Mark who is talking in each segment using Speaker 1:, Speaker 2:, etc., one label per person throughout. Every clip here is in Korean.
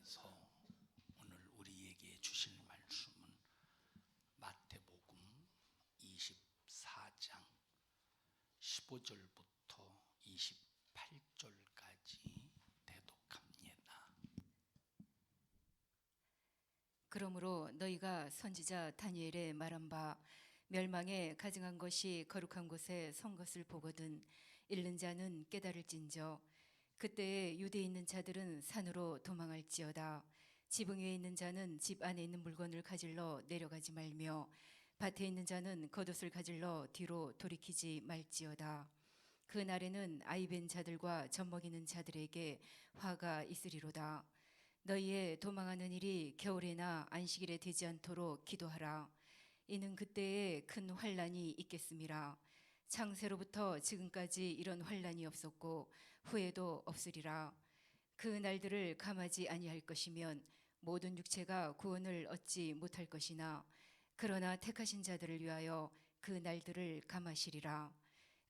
Speaker 1: 통해서 오늘 우리에게 주실 말씀은 마태복음 24장 15절부터 28절까지 대독합니다.
Speaker 2: 그러므로 너희가 선지자 다니엘의 말한 바 멸망에 가증한 것이 거룩한 곳에 선 것을 보거든 잃는 자는 깨달을진저 그때에 유대에 있는 자들은 산으로 도망할지어다. 지붕 위에 있는 자는 집 안에 있는 물건을 가질러 내려가지 말며 밭에 있는 자는 겉옷을 가질러 뒤로 돌이키지 말지어다. 그 날에는 아이 뵌 자들과 젖먹이는 자들에게 화가 있으리로다. 너희의 도망하는 일이 겨울에나 안식일에 되지 않도록 기도하라. 이는 그때에 큰 환난이 있겠음이라. 창세로부터 지금까지 이런 환난이 없었고 후에도 없으리라. 그 날들을 감하지 아니할 것이면 모든 육체가 구원을 얻지 못할 것이나 그러나 택하신 자들을 위하여 그 날들을 감하시리라.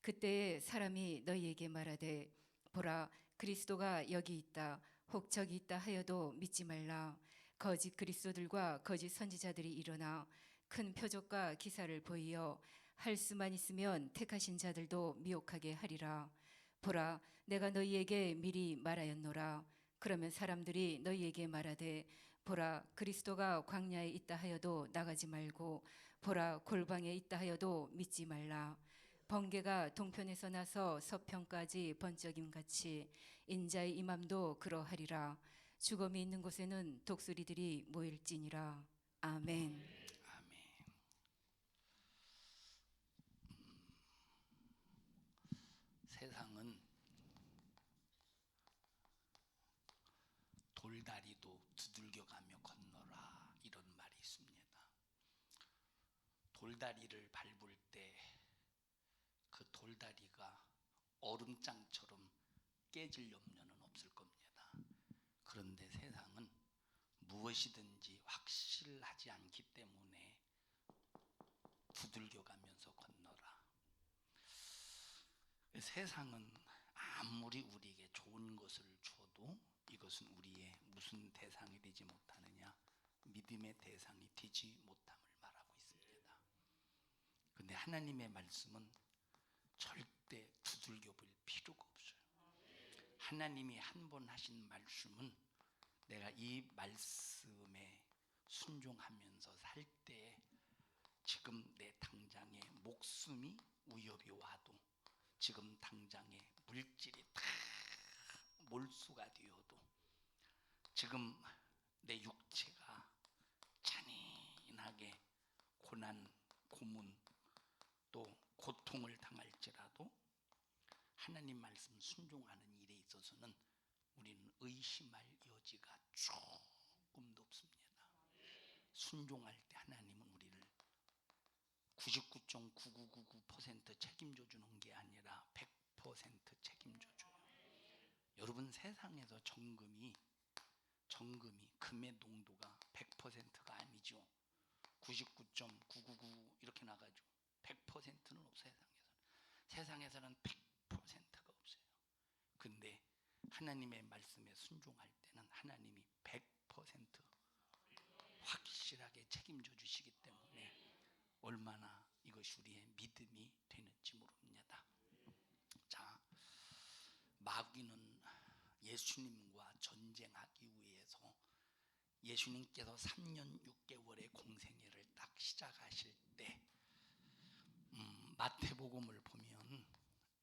Speaker 2: 그때에 사람이 너희에게 말하되 보라 그리스도가 여기 있다 혹 저기 있다 하여도 믿지 말라. 거짓 그리스도들과 거짓 선지자들이 일어나 큰 표적과 기사를 보이어 할 수만 있으면 택하신 자들도 미혹하게 하리라. 보라 내가 너희에게 미리 말하였노라. 그러면 사람들이 너희에게 말하되 보라 그리스도가 광야에 있다 하여도 나가지 말고 보라 골방에 있다 하여도 믿지 말라. 번개가 동편에서 나서 서편까지 번쩍임 같이 인자의 임함도 그러하리라. 죽음이 있는 곳에는 독수리들이 모일지니라. 아멘.
Speaker 1: 아멘. 세상은 돌다리도 두들겨가며 건너라 이런 말이 있습니다. 돌다리를 밟을 때 그 돌다리가 얼음장처럼 깨질 염려는 없을 겁니다. 그런데 세상은 무엇이든지 확실하지 않기 때문에 두들겨가면서 건너라. 세상은 아무리 우리에게 좋은 것을 줘도 이것은 우리의 무슨 대상이 되지 못하느냐, 믿음의 대상이 되지 못함을 말하고 있습니다. 그런데 하나님의 말씀은 절대 두들겨 볼 필요가 없어요. 하나님이 한 번 하신 말씀은 내가 이 말씀에 순종하면서 살 때 지금 내 당장에 목숨이 위협이 와도 지금 당장에 물질이 다 몰수가 되어도 지금 내 육체가 잔인하게 고난, 고문 또 고통을 당할지라도 하나님 말씀 순종하는 일에 있어서는 우리는 의심할 여지가 조금도 없습니다. 순종할 때 하나님은 우리를 99.9999% 책임져 주는 게 아니라 100% 책임져 줘요. 여러분 세상에서 정금이 금의 농도가 100%가 아니죠. 99.999 이렇게 나가지고 100%는 없어요. 세상에서는 100%가 없어요. 근데 하나님의 말씀에 순종할 때는 하나님이 100% 확실하게 책임져 주시기 때문에 얼마나 이것이 우리의 믿음이 되는지 모릅니다. 자, 마귀는 예수님과 전쟁하기 위해서 예수님께서 3년 6개월의 공생애를 딱 시작하실 때 마태복음을 보면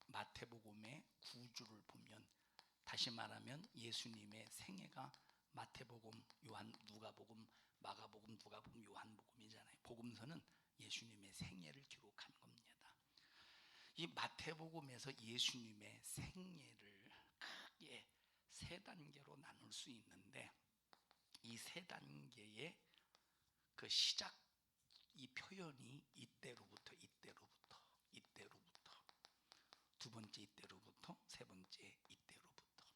Speaker 1: 마태복음의 구주를 보면 다시 말하면 예수님의 생애가 마태복음, 요한, 누가복음, 마가복음, 누가복음, 요한복음이잖아요. 복음서는 예수님의 생애를 기록한 겁니다. 이 마태복음에서 예수님의 생애를 크게 세 단계로 나눌 수 있는데 이 세 단계의 그 시작 이 표현이 이때로부터 두 번째 이때로부터 세 번째 이때로부터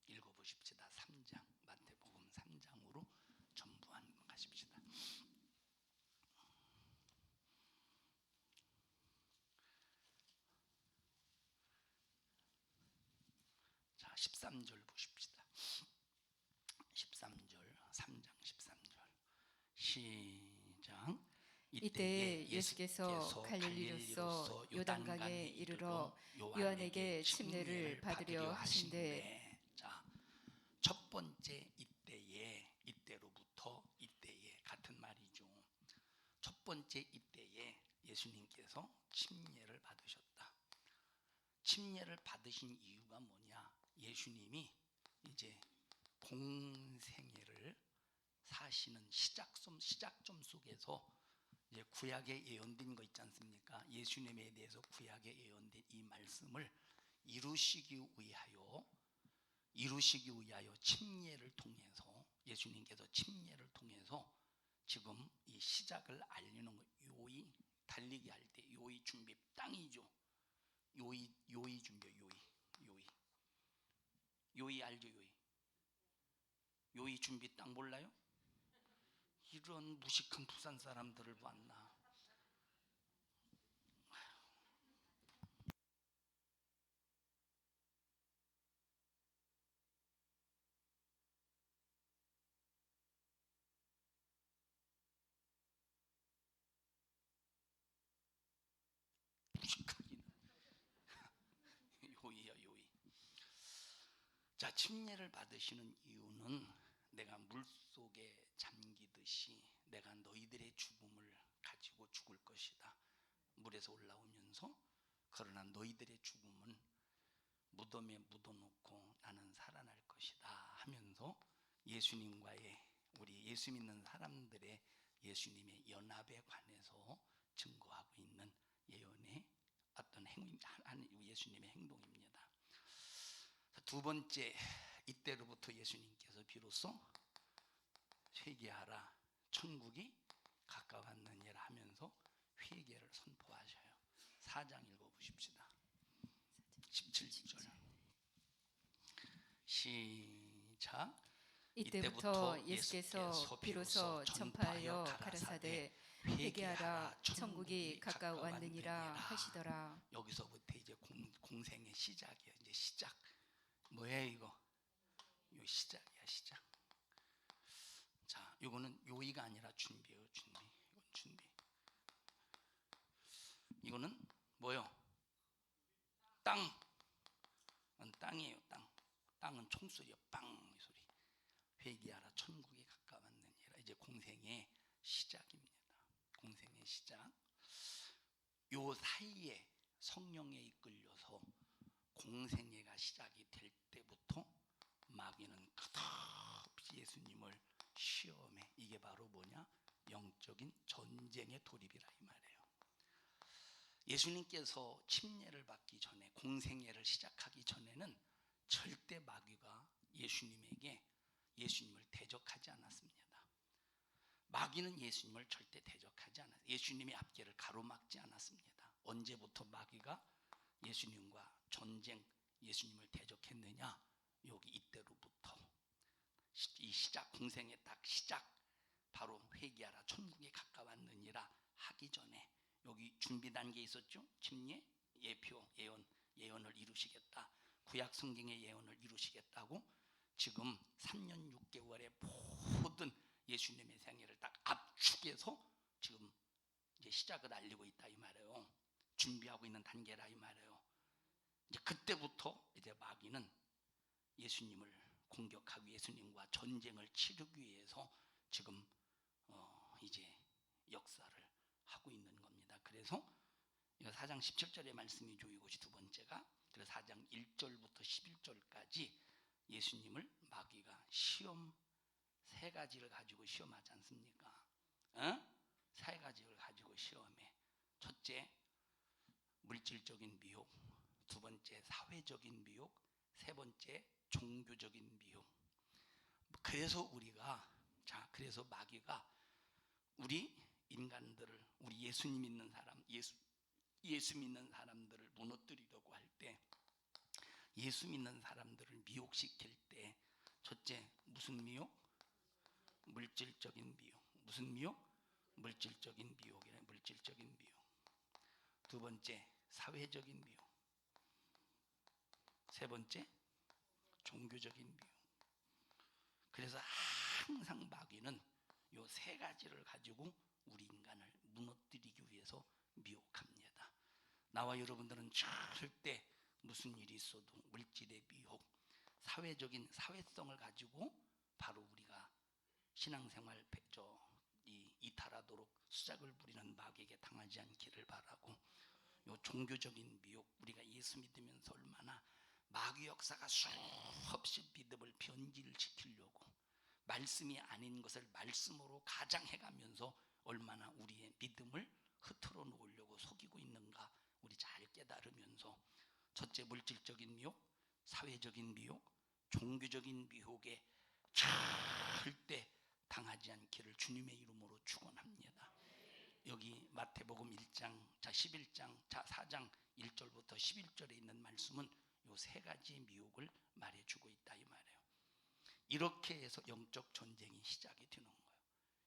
Speaker 1: 읽어보십시다. 3장 마태복음 3장으로 전부 한번 가십시다. 자 13절 보십시다. 13절 시작.
Speaker 2: 이때 예수께서 갈릴리로서 요단강에 이르러 요한에게 침례를 받으려 하신대.
Speaker 1: 자, 첫 번째 이때로부터 이때에 같은 말이죠. 첫 번째 이때에 예수님께서 침례를 받으셨다. 침례를 받으신 이유가 뭐냐? 예수님이 이제 공생애를 사시는 시작점 속에서 이제 구약에 예언된 거 있지 않습니까? 예수님에 대해서 구약에 예언된 이 말씀을 이루시기 위하여 침례를 통해서 예수님께서 침례를 통해서 지금 이 시작을 알리는 거. 요이 달리기 할 때 요이 준비 땅이죠. 요이 준비 요이 알죠? 요이 준비 땅 몰라요? 이런 무식한 부산 사람들을 봤나? 무식하긴. 요이. 자, 침례를 받으시는 이유는 내가 물속에 잠기듯이 내가 너희들의 죽음을 가지고 죽을 것이다. 물에서 올라오면서 그러나 너희들의 죽음은 무덤에 묻어놓고 나는 살아날 것이다 하면서 예수님과의 우리 예수 믿는 사람들의 예수님의 연합에 관해서 증거하고 있는 예언의 어떤 예수님의 행동입니다. 두 번째, 이때로부터 예수님께서 비로소 회개하라 천국이 가까웠느니라 하면서 회개를 선포하셔요. 4장 읽어보십시다. 17절 시작.
Speaker 2: 이때부터 예수께서 비로소 전파하여 가라사대 회개하라 천국이 가까웠느니라 하시더라.
Speaker 1: 여기서부터 이제 공생의 시작이에요. 이제 시작. 뭐예요 이거? 요 시작이야 시작. 자, 이거는 요이가 아니라 준비예요. 이건 준비. 이거는 뭐요? 땅. 땅이에요. 땅은 총소리요. 빵 소리. 회개하라 천국이 가까웠느니라. 이제 공생의 시작입니다. 공생의 시작. 요 사이에 성령에 이끌려서 공생애가 시작이 될 때부터 마귀는 끝없이 예수님을 시험해. 이게 바로 뭐냐? 영적인 전쟁의 돌입이라 이 말이에요. 예수님께서 침례를 받기 전에 공생애를 시작하기 전에는 절대 마귀가 예수님을 대적하지 않았습니다. 마귀는 예수님을 절대 대적하지 않았어요. 예수님의 앞길을 가로막지 않았습니다. 언제부터 마귀가 예수님과 전쟁, 예수님을 대적했느냐? 여기 이때로부터 이 시작, 공생의 딱 시작, 바로 회개하라 천국에 가까웠느니라 하기 전에 여기 준비 단계에 있었죠. 침례, 예표, 예언을 이루시겠다. 구약 성경의 예언을 이루시겠다고 지금 3년 6개월의 모든 예수님의 생애를 딱 압축해서 지금 이제 시작을 알리고 있다 이 말이에요. 준비하고 있는 단계라 이 말이에요. 이제 그때부터 이제 마귀는 예수님을 공격하고 예수님과 전쟁을 치르기 위해서 지금 이제 역사를 하고 있는 겁니다. 그래서 이거 4장 17절의 말씀이죠. 이것이 두 번째가. 그래서 4장 1절부터 11절까지 예수님을 마귀가 시험 세 가지를 가지고 시험하지 않습니까? 세 가지를 가지고 시험해. 첫째, 물질적인 미혹. 두 번째, 사회적인 미혹. 세 번째, 종교적인 미혹. 그래서 그래서 마귀가 우리 인간들을, 우리 예수 믿는 사람들을 무너뜨리려고 할 때, 예수 믿는 사람들을 미혹시킬 때, 첫째, 무슨 미혹? 물질적인 미혹. 무슨 미혹? 물질적인 미혹이래. 물질적인 미혹. 두 번째, 사회적인 미혹. 세 번째, 종교적인 미혹. 그래서 항상 마귀는 요 세 가지를 가지고 우리 인간을 무너뜨리기 위해서 미혹합니다. 나와 여러분들은 절대 무슨 일이 있어도 물질의 미혹, 사회적인 사회성을 가지고 바로 우리가 신앙생활 이탈하도록 수작을 부리는 마귀에게 당하지 않기를 바라고, 요 종교적인 미혹, 우리가 예수 믿으면서 얼마나 마귀 역사가 수없이 믿음을 변질시키려고 말씀이 아닌 것을 말씀으로 가장해가면서 얼마나 우리의 믿음을 흐트러 놓으려고 속이고 있는가 우리 잘 깨달으면서, 첫째 물질적인 미혹, 사회적인 미혹, 종교적인 미혹에 절대 당하지 않기를 주님의 이름으로 축원합니다. 여기 마태복음 1장, 11장, 4장 1절부터 11절에 있는 말씀은 요 세 가지의 미혹을 말해주고 있다 이 말이에요. 이렇게 해서 영적 전쟁이 시작이 되는 거예요.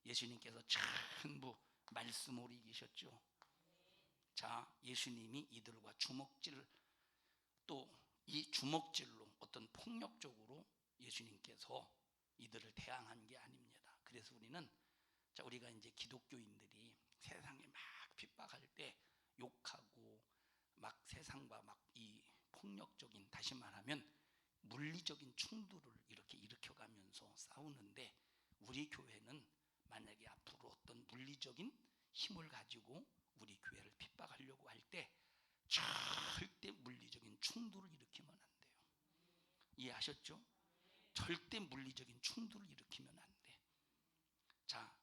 Speaker 1: 예수님께서 전부 말씀으로 이기셨죠. 자, 예수님이 이들과 주먹질, 또 이 주먹질로 어떤 폭력적으로 예수님께서 이들을 대항한 게 아닙니다. 그래서 우리가 이제 기독교인들이 세상에 막 핍박할 때 욕하고 막 세상과 막 이 폭력적인, 다시 말하면 물리적인 충돌을 이렇게 일으켜가면서 싸우는데, 우리 교회는 만약에 앞으로 어떤 물리적인 힘을 가지고 우리 교회를 핍박하려고 할 때 절대 물리적인 충돌을 일으키면 안 돼요. 이해하셨죠? 절대 물리적인 충돌을 일으키면 안 돼. 자,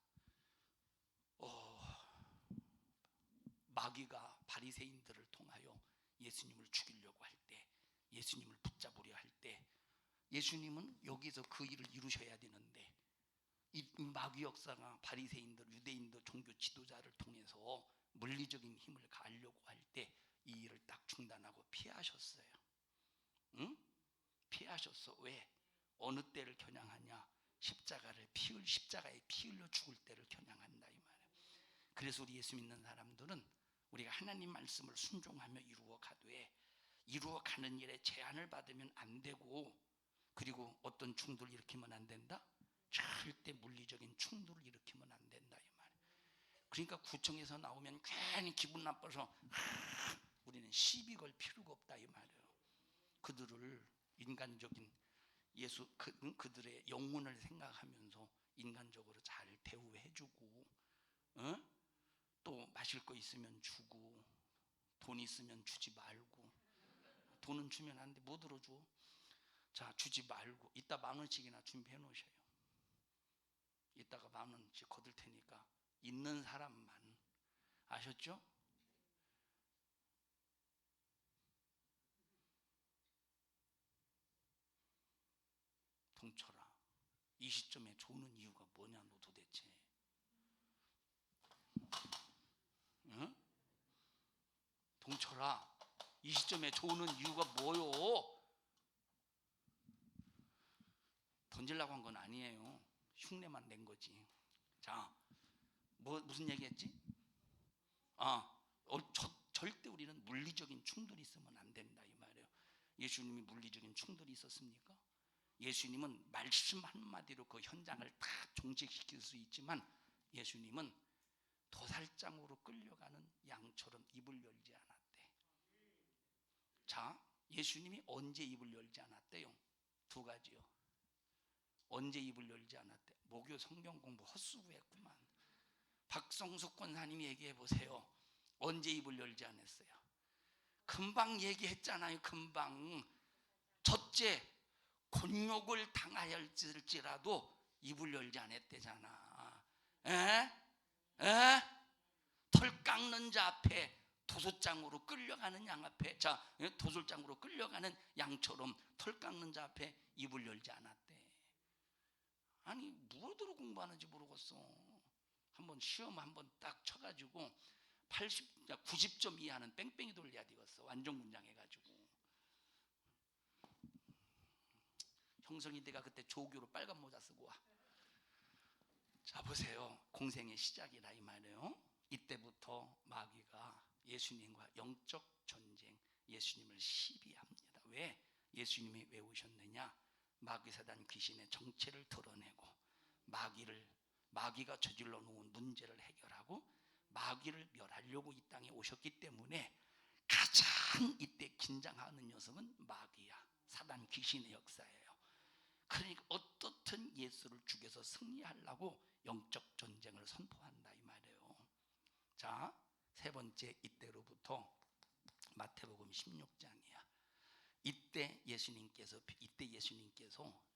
Speaker 1: 마귀가 바리새인들을 통하여 예수님을 죽이려고 할 때, 예수님을 붙잡으려 할 때, 예수님은 여기서 그 일을 이루셔야 되는데, 이 마귀 역사가 바리새인들, 유대인들, 종교 지도자를 통해서 물리적인 힘을 가하려고 할 때 이 일을 딱 중단하고 피하셨어요. 응? 피하셨어. 왜? 어느 때를 겨냥하냐? 십자가에 피 흘려 죽을 때를 겨냥한다 이 말이에요. 그래서 우리 예수 믿는 사람들은 우리가 하나님 말씀을 순종하며 이루어가는 일에 제한을 받으면 안 되고, 그리고 어떤 충돌을 일으키면 안 된다? 절대 물리적인 충돌을 일으키면 안 된다 이 말이에요. 그러니까 구청에서 나오면 괜히 기분 나빠서 우리는 시비 걸 필요가 없다 이 말이에요. 그들을 인간적인 그들의 영혼을 생각하면서 인간적으로 잘 대우해주고, 또 마실 거 있으면 주고, 돈 있으면 주지 말고, 돈은 주면 안 돼. 뭐 들어줘? 자, 주지 말고 이따 10,000원씩이나 준비해 놓으셔요. 이따가 10,000원씩 거둘 테니까 있는 사람만. 아셨죠? 동철아, 이 시점에 조는 이유가 뭐냐 너 도대체? 응? 동철아, 이 시점에 조는 이유가 뭐요? 던지려고 한 건 아니에요. 흉내만 낸 거지. 자, 무슨 얘기했지? 절대 우리는 물리적인 충돌이 있으면 안 된다 이 말이에요. 예수님이 물리적인 충돌이 있었습니까? 예수님은 말씀 한마디로 그 현장을 다 종식시킬 수 있지만, 예수님은 도살장으로 끌려가는 양처럼 입을 열지 않았대. 자, 예수님이 언제 입을 열지 않았대요? 두 가지요. 언제 입을 열지 않았대? 목요 성경 공부 헛수고했구만. 박성숙 권사님이 얘기해 보세요. 언제 입을 열지 않았어요? 금방 얘기했잖아요. 금방. 첫째, 곤욕을 당하였을지라도 입을 열지 않았대잖아. 털 깎는 자 앞에 도솔장으로 끌려가는 양 앞에, 도솔장으로 끌려가는 양처럼 털 깎는 자 앞에 입을 열지 않았대. 아니, 무엇으로 공부하는지 모르겠어. 한번 시험 한번 딱 쳐가지고 90점 이하는 뺑뺑이 돌려야 되겠어. 완전군장 해가지고. 형성이 내가 그때 조교로 빨간 모자 쓰고 와. 자, 보세요. 공생의 시작이라 이 말이에요. 이때부터 마귀가 예수님과 영적 전쟁, 예수님을 시비합니다. 왜? 예수님이 왜 오셨느냐? 마귀 사단 귀신의 정체를 드러내고 마귀를 마귀가 저질러 놓은 문제를 해결하고 마귀를 멸하려고 이 땅에 오셨기 때문에 가장 이때 긴장하는 녀석은 마귀야. 사단 귀신의 역사예요. 그러니까 어떻든 예수를 죽여서 승리하려고 영적 전쟁을 선포한다 이 말이에요. 자, 세 번째, 이때로부터 마태복음 16장이야. 이때 예수님께서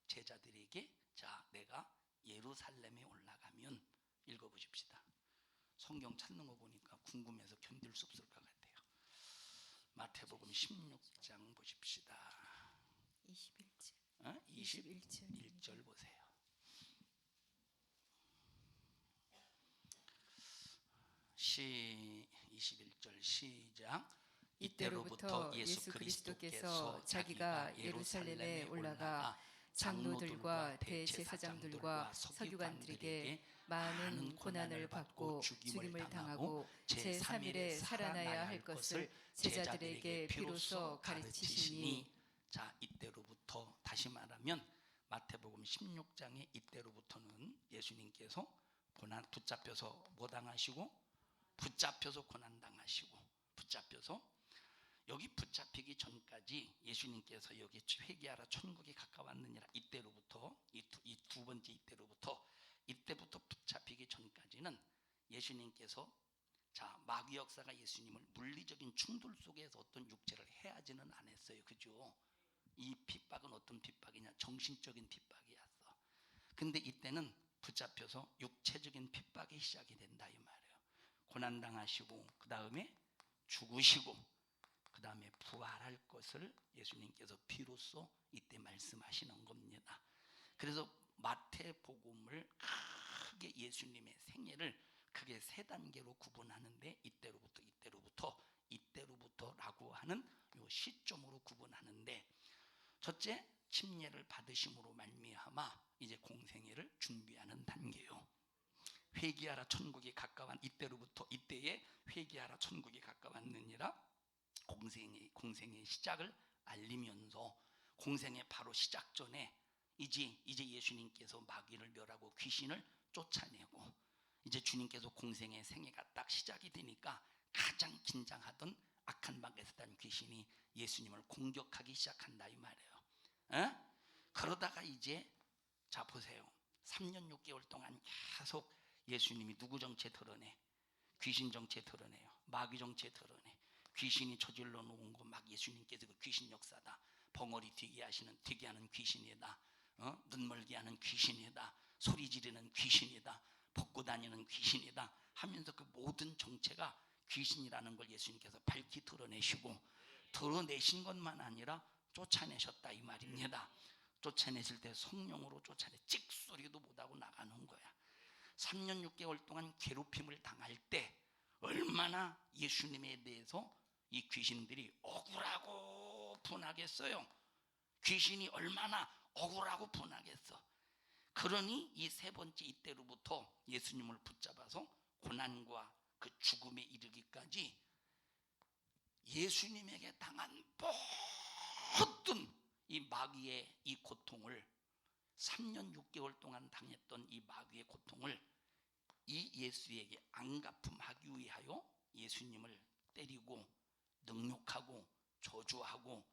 Speaker 1: 제자들에게, 자, 내가 예루살렘에 올라가면, 읽어보십시다. 성경 찾는 거 보니까 궁금해서 견딜 수 없을 것 같아요. 마태복음 16장 보십시다. 21절 보세요. 21절 시작.
Speaker 2: 이때로부터 예수 그리스도께서 자기가 예루살렘에 올라가 장로들과 대제사장들과 서기관들에게 많은 고난을 받고 죽임을 당하고 제3일에 살아나야 할 것을 제자들에게 비로소 가르치시니.
Speaker 1: 자, 이때로부터, 다시 말하면 마태복음 16장의 이때로부터는 예수님께서 붙잡혀서 뭐 당하시고? 붙잡혀서 고난 당하시고, 붙잡혀서, 여기 붙잡히기 전까지 예수님께서 여기 회개하라 천국이 가까웠느니라, 이때로부터, 이 두 번째 이때부터 붙잡히기 전까지는 예수님께서, 자, 마귀 역사가 예수님을 물리적인 충돌 속에서 어떤 육체를 해하지는 않았어요. 그죠? 이 핍박은 어떤 핍박이냐? 정신적인 핍박이었어. 근데 이때는 붙잡혀서 육체적인 핍박이 시작이 된다 이 말이에요. 고난당하시고, 그 다음에 죽으시고, 그 다음에 부활할 것을 예수님께서 비로소 이때 말씀하시는 겁니다. 그래서 마태복음을 크게, 예수님의 생애를 크게 세 단계로 구분하는데, 이때로부터라고 하는 요 시점으로 구분하는데, 첫째, 침례를 받으심으로 말미암아 이제 공생애를 준비하는 단계요. 회개하라 천국이 가까운 이때로부터, 이때에 회개하라 천국이 가까웠느니라, 공생의 시작을 알리면서, 공생의 바로 시작 전에 이제 예수님께서 마귀를 멸하고 귀신을 쫓아내고, 이제 주님께서 공생의 생애가 딱 시작이 되니까 가장 긴장하던 악한 마귀사단 귀신이 예수님을 공격하기 시작한다 이 말이에요. 그러다가 이제, 자 보세요. 3년 6개월 동안 계속 예수님이 누구 정체 드러내? 귀신 정체 드러내요. 마귀 정체 드러내. 귀신이 저질러 놓은 거 막 예수님께서 그 귀신 역사다. 벙어리 되게 하는 귀신이다. 눈멀게 하는 귀신이다. 소리 지르는 귀신이다. 벗고 다니는 귀신이다 하면서 그 모든 정체가 귀신이라는 걸 예수님께서 밝히 드러내시고, 드러내신 것만 아니라 쫓아내셨다 이 말입니다. 쫓아내실 때 성령으로 쫓아내, 찍소리도 못하고 나가는 거야. 3년 6개월 동안 괴롭힘을 당할 때 얼마나 예수님에 대해서 이 귀신들이 억울하고 분하겠어요. 귀신이 얼마나 억울하고 분하겠어. 그러니 이 세 번째 이때로부터 예수님을 붙잡아서 고난과 그 죽음에 이르기까지 예수님에게 당한 모든 이 마귀의 이 고통을, 3년 6개월 동안 당했던 이 마귀의 고통을 이 예수에게 안갚음하기 위하여 예수님을 때리고 능욕하고 저주하고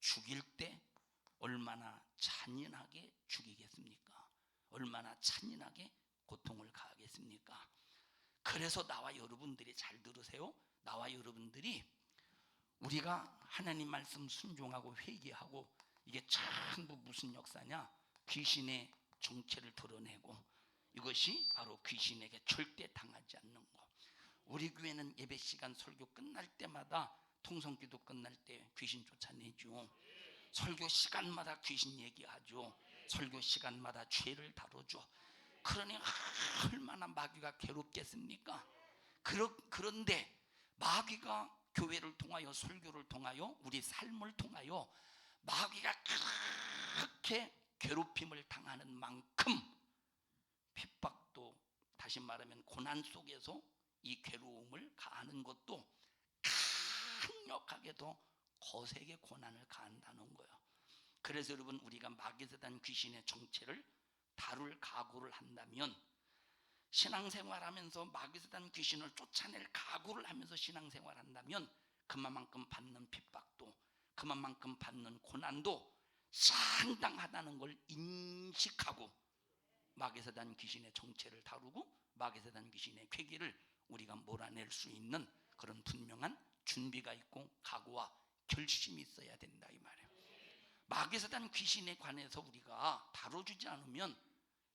Speaker 1: 죽일 때 얼마나 잔인하게 죽이겠습니까? 얼마나 잔인하게 고통을 가하겠습니까? 그래서 나와 여러분들이, 잘 들으세요. 나와 여러분들이 우리가 하나님 말씀 순종하고 회개하고, 이게 전부 무슨 역사냐? 귀신의 정체를 드러내고, 이것이 바로 귀신에게 절대 당하지 않는 거. 우리 교회는 예배 시간 설교 끝날 때마다, 통성기도 끝날 때 귀신 쫓아내죠. 설교 시간마다 귀신 얘기하죠. 설교 시간마다 죄를 다루죠. 그러니 얼마나 마귀가 괴롭겠습니까? 그런데 마귀가 교회를 통하여, 설교를 통하여, 우리 삶을 통하여 마귀가 그렇게 괴롭힘을 당하는 만큼 핍박도, 다시 말하면 고난 속에서 이 괴로움을 가하는 것도 강력하게도 거세게 고난을 가한다는 거예요. 그래서 여러분, 우리가 마귀사단 귀신의 정체를 다룰 각오를 한다면 신앙생활하면서 마귀사단 귀신을 쫓아낼 각오를 하면서 신앙생활한다면 그만큼 받는 핍박도, 그만큼 받는 고난도 상당하다는 걸 인식하고 마귀사단 귀신의 정체를 다루고 마귀사단 귀신의 괴기를 우리가 몰아낼 수 있는 그런 분명한 준비가 있고 각오와 결심이 있어야 된다 이 말이에요. 마귀사단 귀신에 관해서 우리가 다뤄주지 않으면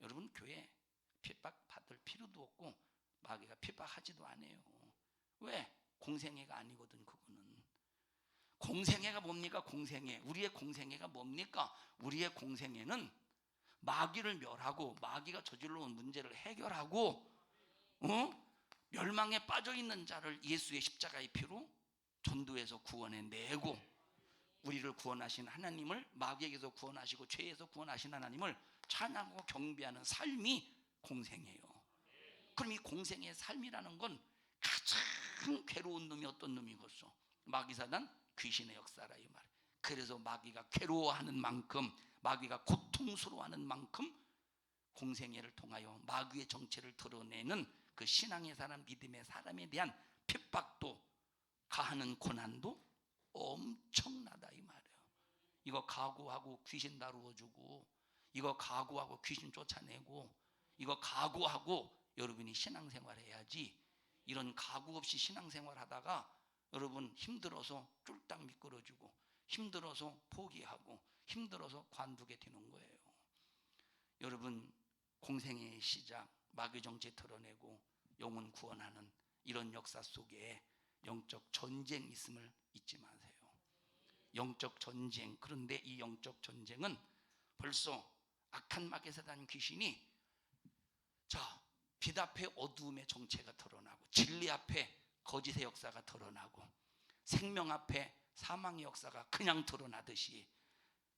Speaker 1: 여러분 교회 핍박 받을 필요도 없고 마귀가 핍박하지도 않아요. 왜? 공생애가 아니거든. 그거는 공생애가 뭡니까? 공생애, 우리의 공생애가 뭡니까? 우리의 공생애는 마귀를 멸하고 마귀가 저질러 온 문제를 해결하고 멸망에 빠져있는 자를 예수의 십자가의 피로 전도해서 구원해내고 우리를 구원하신 하나님을, 마귀에게서 구원하시고 죄에서 구원하신 하나님을 찬양하고 경배하는 삶이 공생애예요. 그럼 이 공생애의 삶이라는 건 가장 괴로운 놈이 어떤 놈이겠어? 마귀사단 귀신의 역사라 이 말. 그래서 마귀가 괴로워하는 만큼, 마귀가 고통스러워하는 만큼 공생애를 통하여 마귀의 정체를 드러내는 그 신앙의 사람, 믿음의 사람에 대한 핍박도 가하는 고난도 엄청나다 이 말이에요. 이거 각오하고 귀신 다루어주고, 이거 각오하고 귀신 쫓아내고, 이거 각오하고 여러분이 신앙생활 해야지. 이런 각오 없이 신앙생활 하다가 여러분 힘들어서 쫄딱 미끄러지고 힘들어서 포기하고 힘들어서 관두게 되는 거예요. 여러분 공생애의 시작, 마귀 정체 드러내고 영혼 구원하는 이런 역사 속에 영적 전쟁이 있음을 잊지 마세요. 영적 전쟁. 그런데 이 영적 전쟁은 벌써 악한 마귀사단 귀신이 빛 앞에 어두움의 정체가 드러나고 진리 앞에 거짓의 역사가 드러나고 생명 앞에 사망의 역사가 그냥 드러나듯이,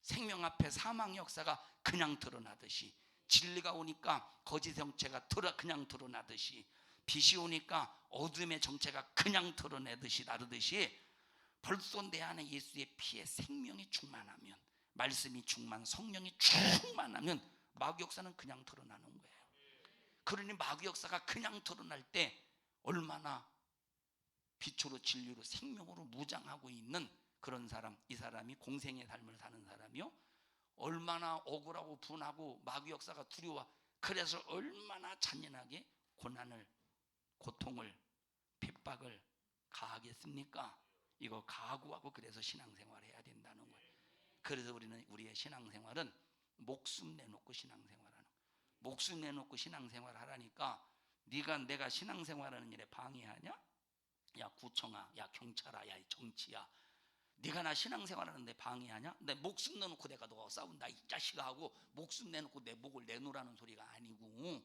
Speaker 1: 생명 앞에 사망의 역사가 그냥 드러나듯이, 진리가 오니까 거짓의 정체가 그냥 드러나듯이, 빛이 오니까 어둠의 정체가 그냥 드러내듯이 나르듯이 벌써 내 안에 예수의 피에 생명이 충만하면, 말씀이 충만, 성령이 충만하면 마귀 역사는 그냥 드러나는 거예요. 그러니 마귀 역사가 그냥 드러날 때 얼마나 빛으로 진리로 생명으로 무장하고 있는 그런 사람, 이 사람이 공생의 삶을 사는 사람이요, 얼마나 억울하고 분하고 마귀 역사가 두려워, 그래서 얼마나 잔인하게 고난을, 고통을, 핍박을 가하겠습니까? 이거 각오하고 그래서 신앙생활 해야 된다는 거예요. 그래서 우리의 신앙생활은 목숨 내놓고 신앙생활하는 거예요. 목숨 내놓고 신앙생활 하라니까 내가 신앙생활하는 일에 방해하냐? 야 구청아, 야 경찰아, 야 정치야, 네가 나 신앙생활하는데 방해하냐? 내 목숨 내놓고 내가 너와 싸운다 이 자식아 하고 목숨 내놓고 내 목을 내놓으라는 소리가 아니고,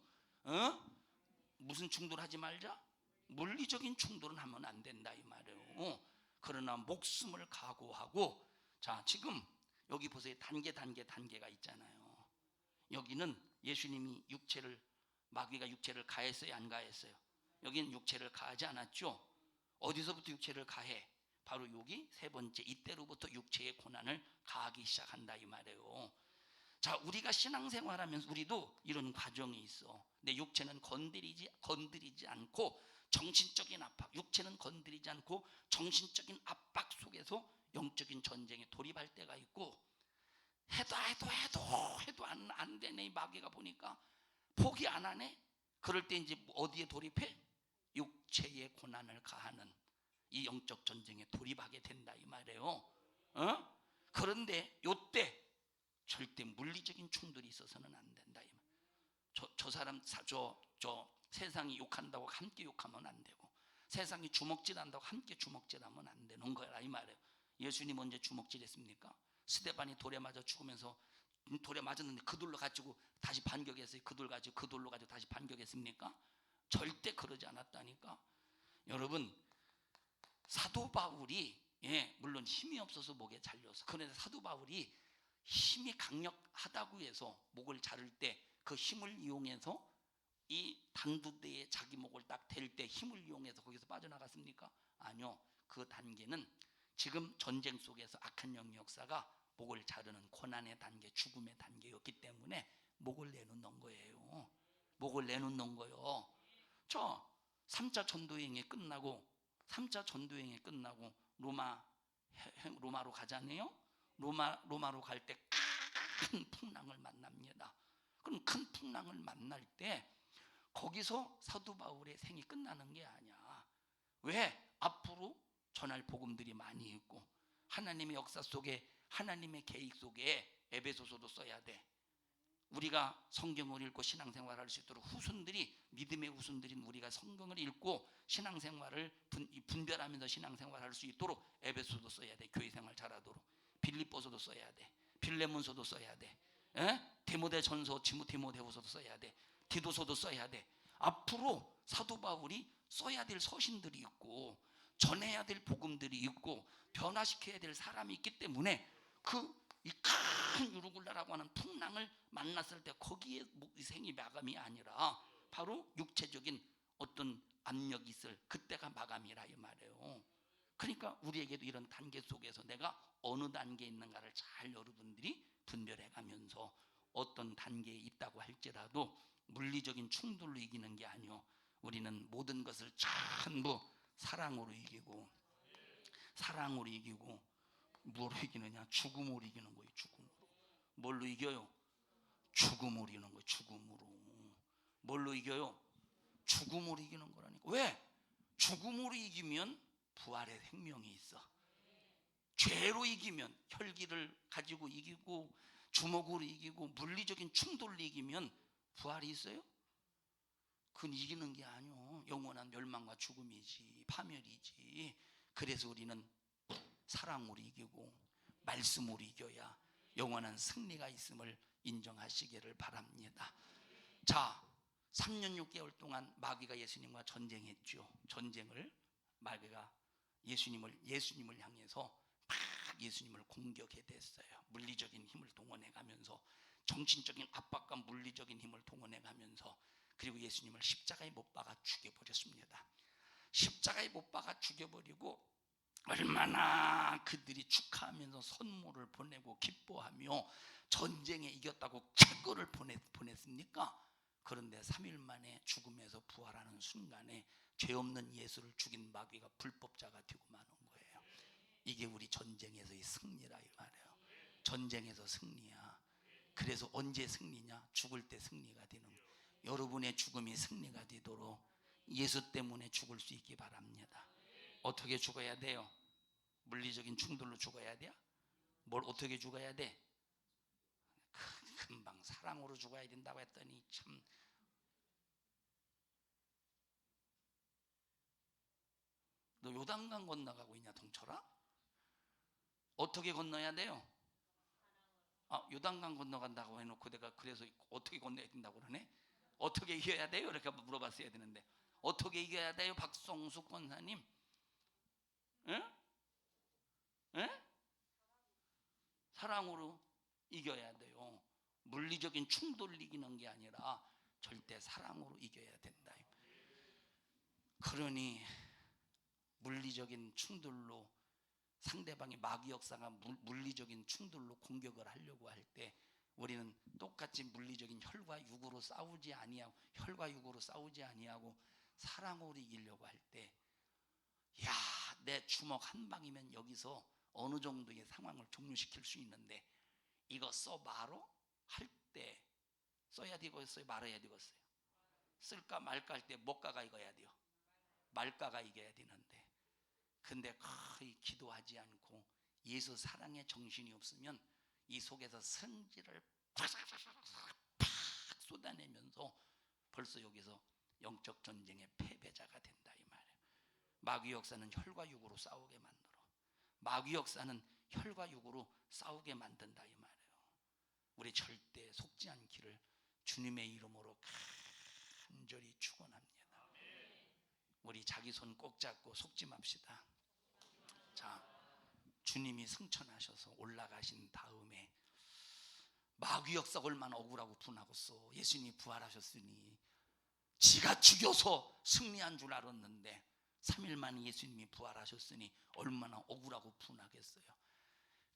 Speaker 1: 무슨 충돌하지 말자? 물리적인 충돌은 하면 안 된다 이 말이에요. 그러나 목숨을 각오하고, 지금 여기 보세요. 단계가 있잖아요. 여기는 예수님이 마귀가 육체를 가했어요, 안 가했어요? 여기는 육체를 가하지 않았죠. 어디서부터 육체를 가해? 바로 여기 세 번째, 이때로부터 육체의 고난을 가하기 시작한다 이 말이에요. 우리가 신앙생활하면서 우리도 이런 과정이 있어. 내 육체는 건드리지 않고 정신적인 압박, 육체는 건드리지 않고 정신적인 압박 속에서 영적인 전쟁에 돌입할 때가 있고, 해도 안 되네. 마귀가 보니까 포기 안 하네. 그럴 때 이제 어디에 돌입해? 육체의 고난을 가하는 이 영적 전쟁에 돌입하게 된다 이 말이에요. 그런데 요때 절대 물리적인 충돌이 있어서는 안 된다 이 말. 저 사람 세상이 욕한다고 함께 욕하면 안 되고, 세상이 주먹질한다고 함께 주먹질하면 안 되는 거야 이 말이에요. 예수님 언제 주먹질했습니까? 스데반이 돌에 맞아 죽으면서 돌에 맞았는데 그 돌로 가지고 다시 반격했어요. 그 돌로 가지고 다시 반격했습니까? 절대 그러지 않았다니까. 여러분 사도 바울이 물론 힘이 없어서 목에 잘려서, 그런데 사도 바울이 힘이 강력하다고 해서 목을 자를 때 그 힘을 이용해서 이 단두대에 자기 목을 딱 댈 때 힘을 이용해서 거기서 빠져나갔습니까? 아니요. 그 단계는 지금 전쟁 속에서 악한 영의 역사가 목을 자르는 고난의 단계, 죽음의 단계였기 때문에 목을 내놓는 거예요. 목을 내놓는 거요. 저 3차 전도여행이 끝나고 로마로 가잖아요. 로마로 갈 때 큰 풍랑을 만납니다. 그럼 큰 풍랑을 만날 때 거기서 사도 바울의 생이 끝나는 게 아니야. 왜? 앞으로 전할 복음들이 많이 있고 하나님의 역사 속에, 하나님의 계획 속에 에베소서도 써야 돼. 우리가 성경을 읽고 신앙생활을 할 수 있도록 믿음의 후손들인 우리가 성경을 읽고 신앙생활을 분별하면서 신앙생활을 할 수 있도록 에베소서도 써야 돼. 교회생활 잘하도록. 빌립보서도 써야 돼. 빌레몬서도 써야 돼. 디모데전서, 디모데후서도 써야 돼. 디도서도 써야 돼. 앞으로 사도 바울이 써야 될 서신들이 있고 전해야 될 복음들이 있고 변화시켜야 될 사람이 있기 때문에 이 큰 유르굴라라고 하는 풍랑을 만났을 때 거기에 생이 마감이 아니라 바로 육체적인 어떤 압력이 있을 그때가 마감이라 이 말이에요. 그러니까 우리에게도 이런 단계 속에서 내가 어느 단계에 있는가를 잘 여러분들이 분별해 가면서 어떤 단계에 있다고 할지라도 물리적인 충돌로 이기는 게 아니요, 우리는 모든 것을 전부 사랑으로 이기고 뭐로 이기느냐? 죽음으로 이기는 거예요. 죽음으로. 뭘로 이겨요? 죽음으로 이기는 거예요. 죽음으로. 뭘로 이겨요? 죽음으로 이기는 거라니까. 왜? 죽음으로 이기면 부활의 생명이 있어. 죄로 이기면, 혈기를 가지고 이기고 주먹으로 이기고 물리적인 충돌로 이기면 부활이 있어요? 그건 이기는 게 아니요, 영원한 멸망과 죽음이지, 파멸이지. 그래서 우리는 사랑으로 이기고 말씀으로 이겨야 영원한 승리가 있음을 인정하시기를 바랍니다. 자, 3년 6개월 동안 마귀가 예수님과 전쟁했죠. 마귀가 예수님을 향해서 막 예수님을 공격해 댔어요. 물리적인 힘을 동원해 가면서, 정신적인 압박과 물리적인 힘을 동원해 가면서, 그리고 예수님을 십자가에 못 박아 죽여버렸습니다. 십자가에 못 박아 죽여버리고 얼마나 그들이 축하하면서 선물을 보내고 기뻐하며 전쟁에 이겼다고 책거를 보냈습니까? 그런데 3일 만에 죽음에서 부활하는 순간에 죄 없는 예수를 죽인 마귀가 불법자가 되고 마는 거예요. 이게 우리 전쟁에서의 승리라 이 말이에요. 전쟁에서 승리야. 그래서 언제 승리냐? 죽을 때 승리가 되는 거예요. 여러분의 죽음이 승리가 되도록 예수 때문에 죽을 수 있기 바랍니다. 어떻게 죽어야 돼요? 물리적인 충돌로 죽어야 돼요? 뭘 어떻게 죽어야 돼? 금방 사랑으로 죽어야 된다고 했더니 참, 너 요단강 건너가고 있냐 동철아? 어떻게 건너야 돼요? 요단강 건너간다고 해놓고 내가 그래서 어떻게 건너야 된다고 그러네? 어떻게 이겨야 돼요? 이렇게 물어봤어야 되는데 어떻게 이겨야 돼요? 박성숙 권사님, 사랑으로 이겨야 돼요. 물리적인 충돌을 이기는 게 아니라 절대 사랑으로 이겨야 된다. 그러니 물리적인 충돌로 상대방의 마귀 역사가 물리적인 충돌로 공격을 하려고 할 때 우리는 똑같이 물리적인 혈과 육으로 싸우지 아니하고 사랑으로 이기려고 할 때, 야, 내 주먹 한 방이면 여기서 어느 정도의 상황을 종료시킬 수 있는데 이거 써봐로 할 때 써야 되겠어요? 말아야 되겠어요? 쓸까 말까 할 때 뭐가가 이겨야 돼요? 말가가 이겨야 되는데, 근데 거의 기도하지 않고 예수 사랑의 정신이 없으면 이 속에서 성질을 팍 쏟아내면서 벌써 여기서 영적 전쟁의 패배자가 된다 이 말이에요. 마귀 역사는 혈과 육으로 싸우게 만들어. 마귀 역사는 혈과 육으로 싸우게 만든다 이 말이에요. 우리 절대 속지 않기를 주님의 이름으로 간절히 축원합니다. 우리 자기 손 꼭 잡고 속지 맙시다. 자, 주님이 승천하셔서 올라가신 다음에 마귀 역사가 얼마나 억울하고 분하겠어. 예수님이 부활하셨으니 지가 죽여서 승리한 줄 알았는데 3일 만에 예수님이 부활하셨으니 얼마나 억울하고 분하겠어요.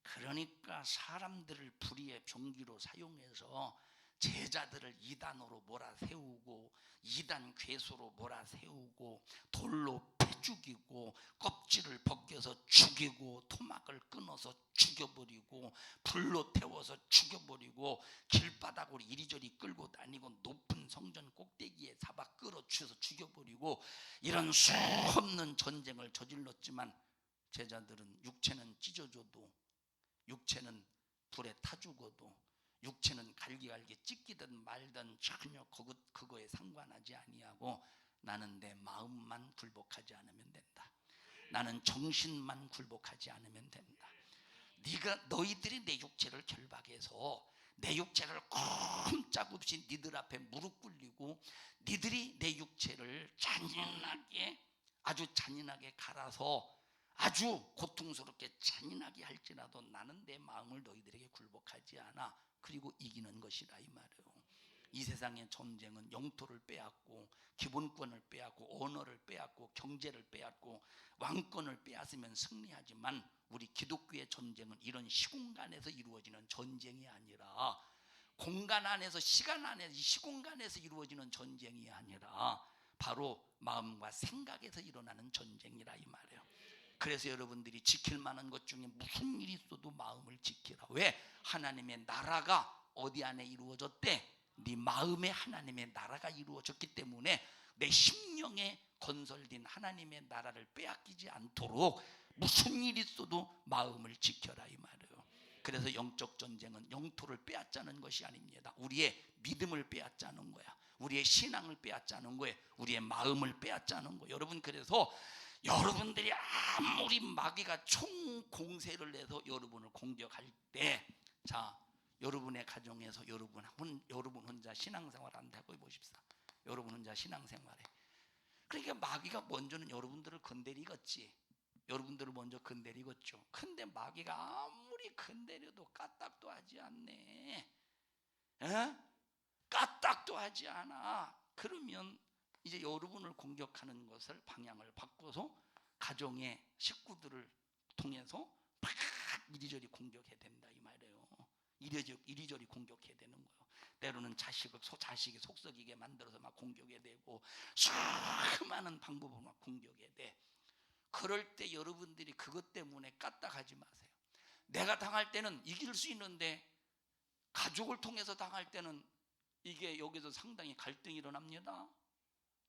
Speaker 1: 그러니까 사람들을 불의의 병기로 사용해서 제자들을 이단으로 몰아세우고 이단 괴수로 몰아세우고 돌로 패죽이고 껍질을 벗겨서 죽이고 토막을 끊어서 죽여버리고 불로 태워서 죽여버리고 길바닥으로 이리저리 끌고 다니고 높은 성전 꼭대기에 잡아 끌어주워서 죽여버리고 이런 수없는 전쟁을 저질렀지만 제자들은 육체는 찢어져도 육체는 불에 타 죽어도 육체는 갈기갈기 찢기든 말든 전혀 그거에 상관하지 아니하고 나는 내 마음만 굴복하지 않으면 된다. 나는 정신만 굴복하지 않으면 된다. 너희들이 내 육체를 결박해서 내 육체를 꼼짝없이 니들 앞에 무릎 꿇리고 니들이 내 육체를 아주 잔인하게 갈아서 아주 고통스럽게 잔인하게 할지라도 나는 내 마음을 너희들에게 굴복하지 않아. 그리고 이기는 것이라 이 말이에요. 이 세상의 전쟁은 영토를 빼앗고 기본권을 빼앗고 언어를 빼앗고 경제를 빼앗고 왕권을 빼앗으면 승리하지만 우리 기독교의 전쟁은 이런 시공간에서 이루어지는 전쟁이 아니라 공간 안에서 시간 안에서 시공간에서 이루어지는 전쟁이 아니라 바로 마음과 생각에서 일어나는 전쟁이라 이 말이에요. 그래서 여러분들이 지킬 만한 것 중에 무슨 일이 있어도 마음을 지키라. 왜? 하나님의 나라가 어디 안에 이루어졌대? 네 마음에 하나님의 나라가 이루어졌기 때문에 내 심령에 건설된 하나님의 나라를 빼앗기지 않도록 무슨 일이 있어도 마음을 지켜라 이 말이에요. 그래서 영적 전쟁은 영토를 빼앗자는 것이 아닙니다. 우리의 믿음을 빼앗자는 거야. 우리의 신앙을 빼앗자는 거예요. 우리의 마음을 빼앗자는 거예요. 여러분, 그래서 여러분들이 아무리 마귀가 총공세를 해서 여러분을 공격할 때, 자, 여러분의 가정에서 여러분 혼자 신앙생활 한다고 해보십시오. 여러분 혼자 신앙생활해. 그러니까 마귀가 먼저는 여러분들을 건드리겠지. 여러분들을 먼저 건드리겠죠. 근데 마귀가 아무리 건드려도 까딱도 하지 않네. 까딱도 하지 않아. 그러면 이제 여러분을 공격하는 것을 방향을 바꿔서 가정의 식구들을 통해서 막 이리저리 공격해야 된다 이 말이에요. 이리저리 공격해야 되는 거예요. 때로는 자식이 속썩이게 만들어서 막 공격해야 되고 수많은 방법으로 막 공격해야 돼. 그럴 때 여러분들이 그것 때문에 까딱하지 마세요. 내가 당할 때는 이길 수 있는데 가족을 통해서 당할 때는 이게 여기서 상당히 갈등이 일어납니다.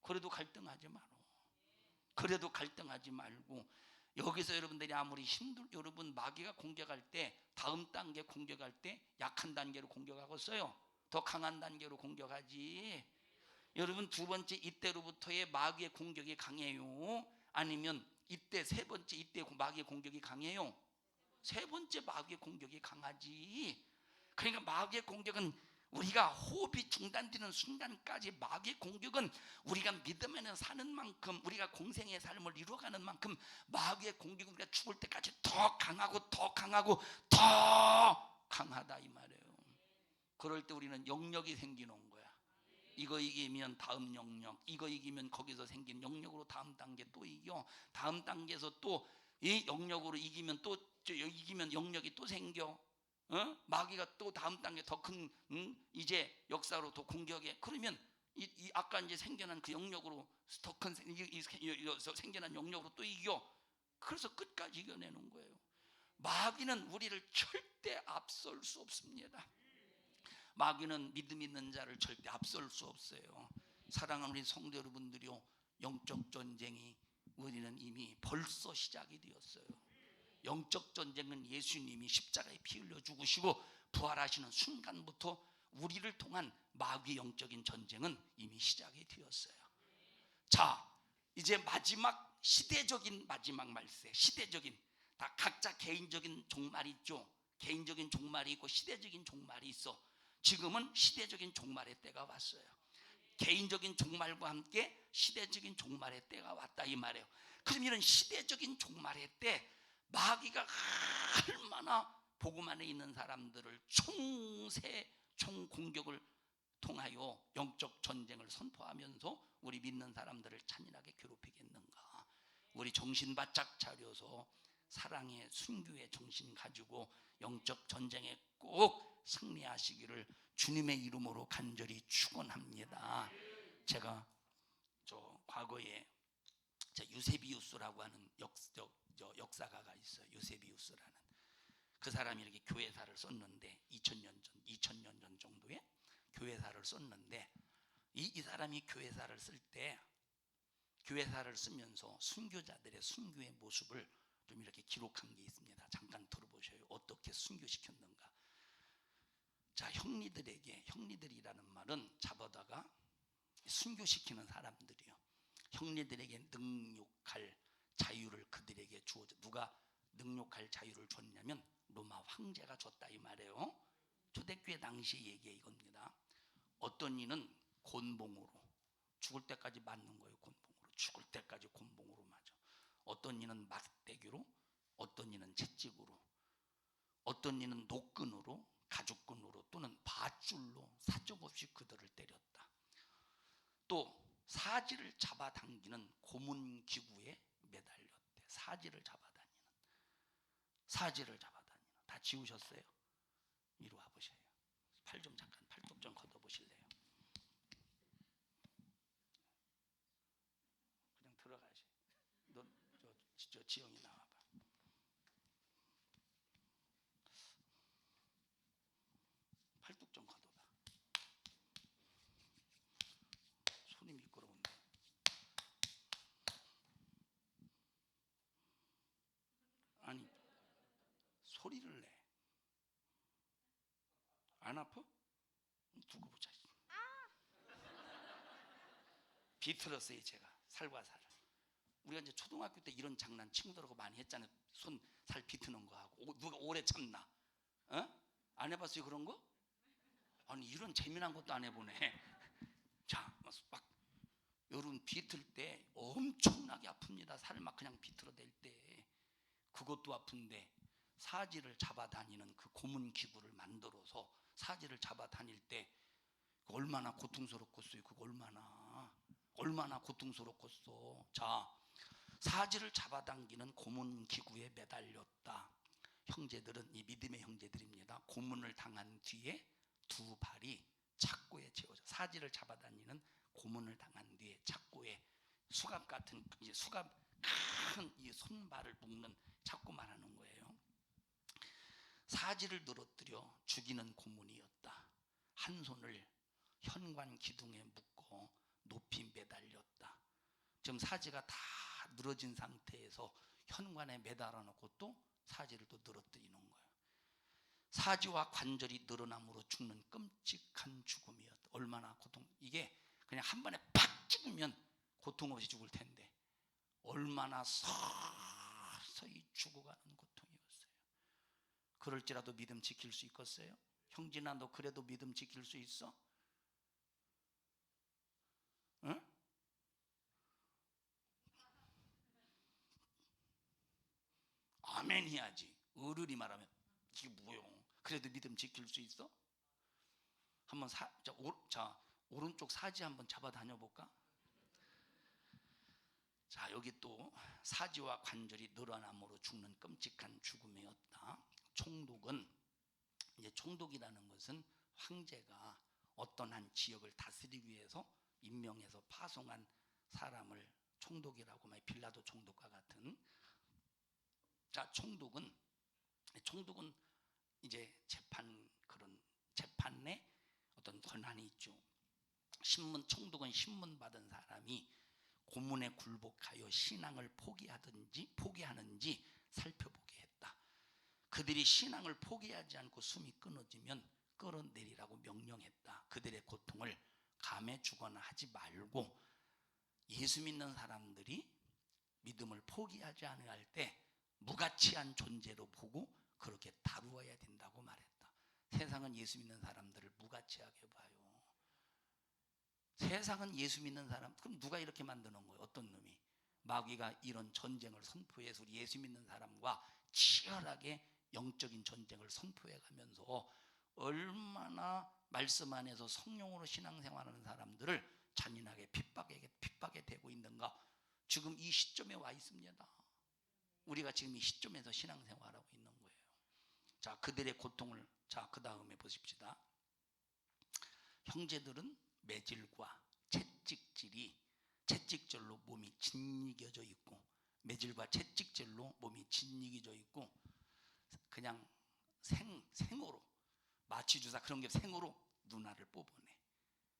Speaker 1: 그래도 갈등하지 마라. 그래도 갈등하지 말고 여기서 여러분들이 아무리 여러분 마귀가 공격할 때 다음 단계 공격할 때 약한 단계로 공격하겠어요? 더 강한 단계로 공격하지. 여러분 두 번째 이때로부터의 마귀의 공격이 강해요? 아니면 이때 세 번째 이때 마귀의 공격이 강해요? 세 번째 마귀의 공격이 강하지. 그러니까 마귀의 공격은 우리가 호흡이 중단되는 순간까지 마귀의 공격은 우리가 믿음에는 사는 만큼 우리가 공생의 삶을 이루어가는 만큼 마귀의 공격은 우리가 죽을 때까지 더 강하고 더 강하고 더 강하다 이 말이에요. 그럴 때 우리는 영역이 생기는 거야. 이거 이기면 다음 영역, 이거 이기면 거기서 생긴 영역으로 다음 단계 또 이겨. 다음 단계에서 또 이 영역으로 이기면 또 이기면 영역이 또 생겨. 마귀가 또 다음 단계 더 큰 이제 역사로 더 공격해. 그러면 이 아까 이제 생겨난 그 영역으로 더 큰 생겨난 영역으로 또 이겨. 그래서 끝까지 이겨내는 거예요. 마귀는 우리를 절대 앞설 수 없습니다. 마귀는 믿음 있는 자를 절대 앞설 수 없어요. 사랑하는 우리 성도 여러분들이요, 영적 전쟁이 우리는 이미 벌써 시작이 되었어요. 영적 전쟁은 예수님이 십자가에 피 흘려 죽으시고 부활하시는 순간부터 우리를 통한 마귀 영적인 전쟁은 이미 시작이 되었어요. 자, 이제 마지막 시대적인 마지막 말세, 시대적인 다 각자 개인적인 종말이 있죠. 개인적인 종말이 있고 시대적인 종말이 있어. 지금은 시대적인 종말의 때가 왔어요. 개인적인 종말과 함께 시대적인 종말의 때가 왔다 이 말이에요. 그럼 이런 시대적인 종말의 때 마귀가 얼마나 복음 안에 있는 사람들을 총공격을 통하여 영적 전쟁을 선포하면서 우리 믿는 사람들을 잔인하게 괴롭히겠는가. 우리 정신 바짝 차려서 사랑의 순교의 정신 가지고 영적 전쟁에 꼭 승리하시기를 주님의 이름으로 간절히 축원합니다. 제가 과거에 유세비우스라고 하는 역사가가 있어요. 유세비우스라는 그 사람이 이렇게 교회사를 썼는데 2000년 전 정도에 교회사를 썼는데 이 사람이 교회사를 쓸 때 교회사를 쓰면서 순교자들의 순교의 모습을 좀 이렇게 기록한 게 있습니다. 잠깐 들어보셔요. 어떻게 순교시켰는가. 자, 형리들이라는 말은 잡아다가 순교시키는 사람들이요. 형제들에게 능욕할 자유를 그들에게 주어져. 누가 능욕할 자유를 줬냐면 로마 황제가 줬다 이 말이에요. 초대교회 당시 얘기에 이겁니다. 어떤 이는 곤봉으로 죽을 때까지 맞는 거예요. 곤봉으로 죽을 때까지 곤봉으로 맞아. 어떤 이는 막대기로, 어떤 이는 채찍으로, 어떤 이는 노끈으로, 가죽끈으로 또는 밧줄로 사정없이 그들을 때렸다. 또 사지를 잡아당기는 고문기구에 매달렸대. 사지를 잡아다니는 다 지우셨어요? 이리 와보셔요. 팔 좀 잠깐 팔뚝 좀 걷어보실래요? 그냥 들어가셔요. 저 지영이 나와봐. 팔뚝 좀 걷어봐. 손이 미끄러운데. 아니 소리를 내. 안 아파? 두고 보자. 비틀었어요 제가 살과 살을. 우리가 이제 초등학교 때 이런 장난 친구들하고 많이 했잖아요. 손 살 비트는 거 하고. 누가 오래 참나? 안 해봤어요 그런 거? 아니 이런 재미난 것도 안 해보네. 자, 막 여러분 비틀 때 엄청나게 아픕니다. 살을 막 그냥 비틀어댈 때 그것도 아픈데 사지를 잡아다니는 그 고문 기구를 만들어서 사지를 잡아다닐 때 얼마나 고통스럽겠어요. 그거 얼마나 고통스럽겠어. 자, 사지를 잡아당기는 고문 기구에 매달렸다. 형제들은 이 믿음의 형제들입니다. 고문을 당한 뒤에 두 발이 착고에 채워져. 사지를 잡아다니는 고문을 당한 뒤에 착고에 수갑 같은 이제 수갑 큰 이 손발을 묶는 착고 말하는 거예요. 사지를 늘어뜨려 죽이는 고문이었다. 한 손을 현관 기둥에 묶어 높이 매달렸다. 지금 사지가 다 늘어진 상태에서 현관에 매달아 놓고 또 사지를 또 늘어뜨리는 거예요. 사지와 관절이 늘어남으로 죽는 끔찍한 죽음이었다. 얼마나 고통. 이게 그냥 한 번에 팍 죽으면 고통 없이 죽을 텐데 얼마나 서서히 죽어가는 고통이었어요. 그럴지라도 믿음 지킬 수 있겠어요? 형진아 너 그래도 믿음 지킬 수 있어? 응? 아멘 해야지. 어른이 말하면 이게 뭐요? 그래도 믿음 지킬 수 있어? 한번 오른쪽 사지 한번 잡아 다녀볼까? 자, 여기 또 사지와 관절이 늘어남으로 죽는 끔찍한 죽음이었다. 총독은 이제 총독이라는 것은 황제가 어떤 한 지역을 다스리기 위해서 임명해서 파송한 사람을 총독이라고 말. 빌라도 총독과 같은. 자, 총독은 이제 그런 재판에 어떤 권한이 있죠. 총독은 신문 받은 사람이 고문에 굴복하여 신앙을 포기하는지 살펴보게 했다. 그들이 신앙을 포기하지 않고 숨이 끊어지면 끌어내리라고 명령했다. 그들의 고통을 감해 주거나 하지 말고 예수 믿는 사람들이 믿음을 포기하지 않아야 할 때 무가치한 존재로 보고 그렇게 다루어야 된다고 말했다. 세상은 예수 믿는 사람들을 무가치하게 봐요. 세상은 예수 믿는 사람, 그럼 누가 이렇게 만드는 거예요? 어떤 놈이? 마귀가 이런 전쟁을 선포해서 우리 예수 믿는 사람과 치열하게 영적인 전쟁을 선포해 가면서 얼마나 말씀 안에서 성령으로 신앙생활하는 사람들을 잔인하게 핍박에 되고 있는가. 지금 이 시점에 와 있습니다. 우리가 지금 이 시점에서 신앙생활하고 있는 거예요. 자, 그들의 고통을 자, 그 다음에 보십시다. 형제들은 매질과 채찍질로 몸이 짓이겨져 있고, 매질과 채찍질로 몸이 짓이겨져 있고, 그냥 생으로 마취주사 그런 게 생으로 누나를 뽑아내,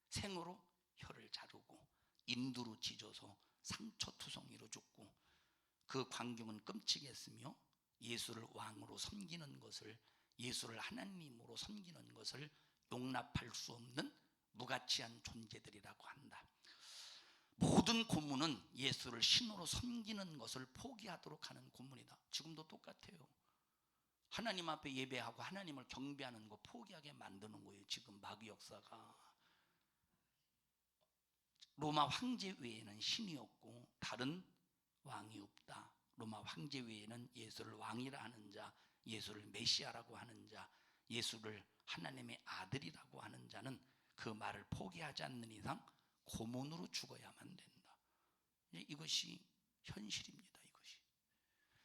Speaker 1: 생으로 혀를 자르고 인두로 찢어서 상처투성이로 죽고, 그 광경은 끔찍했으며 예수를 왕으로 섬기는 것을, 예수를 하나님으로 섬기는 것을 용납할 수 없는 무가치한 존재들이라고 한다. 모든 고문은 예수를 신으로 섬기는 것을 포기하도록 하는 고문이다. 지금도 똑같아요. 하나님 앞에 예배하고 하나님을 경배하는 거 포기하게 만드는 거예요. 지금 마귀 역사가. 로마 황제 외에는 신이 없고 다른 왕이 없다. 로마 황제 외에는 예수를 왕이라 하는 자, 예수를 메시아라고 하는 자, 예수를 하나님의 아들이라고 하는 자는 그 말을 포기하지 않는 이상 고문으로 죽어야만 된다. 이것이 현실입니다. 이것이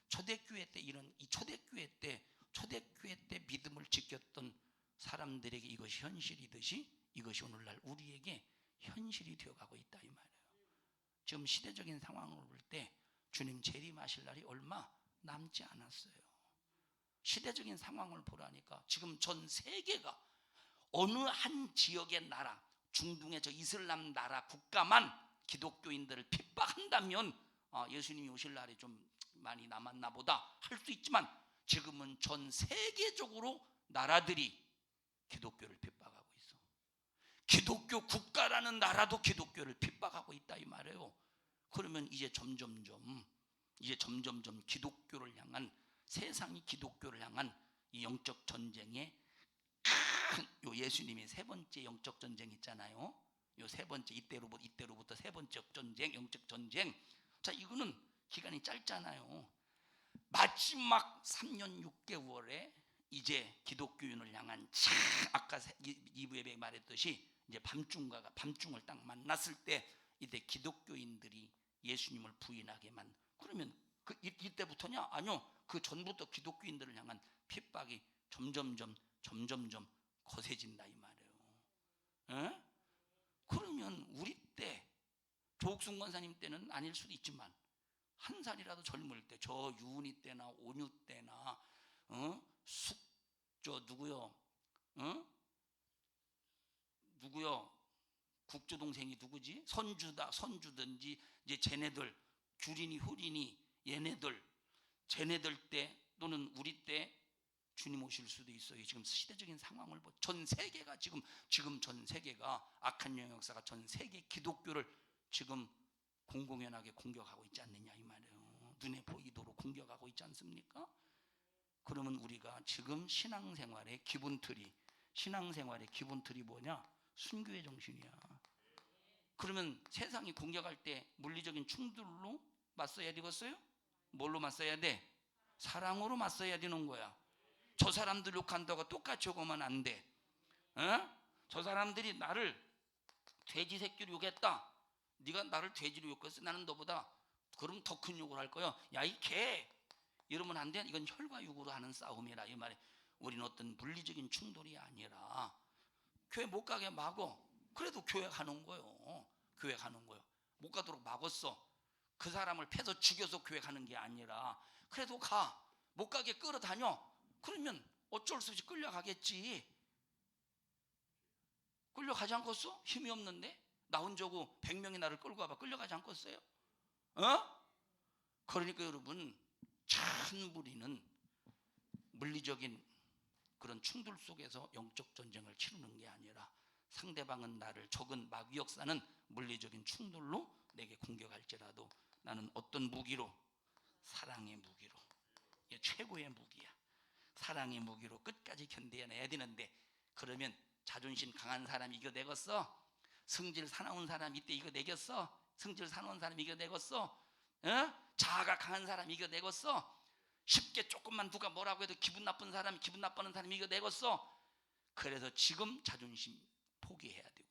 Speaker 1: 초대교회 때 초대교회 때 믿음을 지켰던 사람들에게 이것이 현실이듯이 이것이 오늘날 우리에게 현실이 되어가고 있다 이 말이에요. 지금 시대적인 상황을 볼 때 주님 재림하실 날이 얼마 남지 않았어요. 시대적인 상황을 보라니까 지금 전 세계가 어느 한 지역의 나라, 중동의 저 이슬람 나라 국가만 기독교인들을 핍박한다면 예수님이 오실 날이 좀 많이 남았나 보다 할 수 있지만, 지금은 전 세계적으로 나라들이 기독교를 핍박하고 있어. 기독교 국가라는 나라도 기독교를 핍박하고 있다 이 말이에요. 그러면 이제 점점점 기독교를 향한, 세상이 기독교를 향한 이 영적 전쟁에 요 예수님의 세 번째 영적 전쟁 있잖아요. 요 세 번째 이때로부터 세 번째 전쟁, 영적 전쟁. 자, 이거는 기간이 짧잖아요. 마지막 3년 6개월에 이제 기독교인을 향한, 아까 2부 예배 말했듯이 이제 밤중을 딱 만났을 때 이때 기독교인들이 예수님을 부인하게만, 그러면 이때부터냐? 아니요, 그 전부터 기독교인들을 향한 핍박이 점점점 거세진다 이 말이에요. 에? 그러면 우리 때, 조옥순 권사님 때는 아닐 수도 있지만 한 살이라도 젊을 때, 저 유은이 때나 온유 때나 누구요? 국조 동생이 누구지? 선주든지 이제 쟤네들, 규린이, 효린이, 얘네들, 쟤네들 때 또는 우리 때 주님 오실 수도 있어요. 지금 시대적인 상황을 보, 전 세계가 지금 전 세계가, 악한 영역사가 전 세계 기독교를 지금 공공연하게 공격하고 있지 않느냐 이 말이에요. 눈에 보이도록 공격하고 있지 않습니까? 그러면 우리가 지금 신앙생활의 기본틀이 뭐냐? 순교의 정신이야. 그러면 세상이 공격할 때 물리적인 충돌로 맞서야 되겠어요? 뭘로 맞서야 돼? 사랑으로 맞서야 되는 거야. 저 사람들 욕한다고 똑같이 욕하면 안 돼. 저 사람들이 나를 돼지 새끼로 욕했다. 네가 나를 돼지로 욕했어. 나는 너보다 그럼 더 큰 욕을 할 거야. 야, 이 개! 이러면 안 돼. 이건 혈과 육으로 하는 싸움이라 이 말이야. 우리는 어떤 물리적인 충돌이 아니라 교회 못 가게 막어. 그래도 교회 가는 거요. 못 가도록 막았어. 그 사람을 패서 죽여서 교회 가는 게 아니라 그래도 가. 못 가게 끌어다녀. 그러면 어쩔 수 없이 끌려가겠지. 끌려가지 않겠어? 힘이 없는데? 나 혼자고 100명이 나를 끌고 와봐. 끌려가지 않겠어요? 그러니까 여러분, 우리는 물리적인 그런 충돌 속에서 영적 전쟁을 치르는 게 아니라, 상대방은 나를, 적은 마귀 역사는 물리적인 충돌로 내게 공격할지라도 나는 어떤 무기로? 사랑의 무기로. 이게 최고의 무기야. 사랑의 무기로 끝까지 견뎌내야 되는데, 그러면 자존심 강한 사람이 이겨내겠어? 성질 사나운 사람이 이때 이겨내겠어? 성질 사나운 사람이 이겨내겠어? 자아가 강한 사람이 이겨내겠어? 쉽게 조금만 누가 뭐라고 해도 기분 나빠하는 사람이 이겨내겠어? 그래서 지금 자존심 포기해야 되고,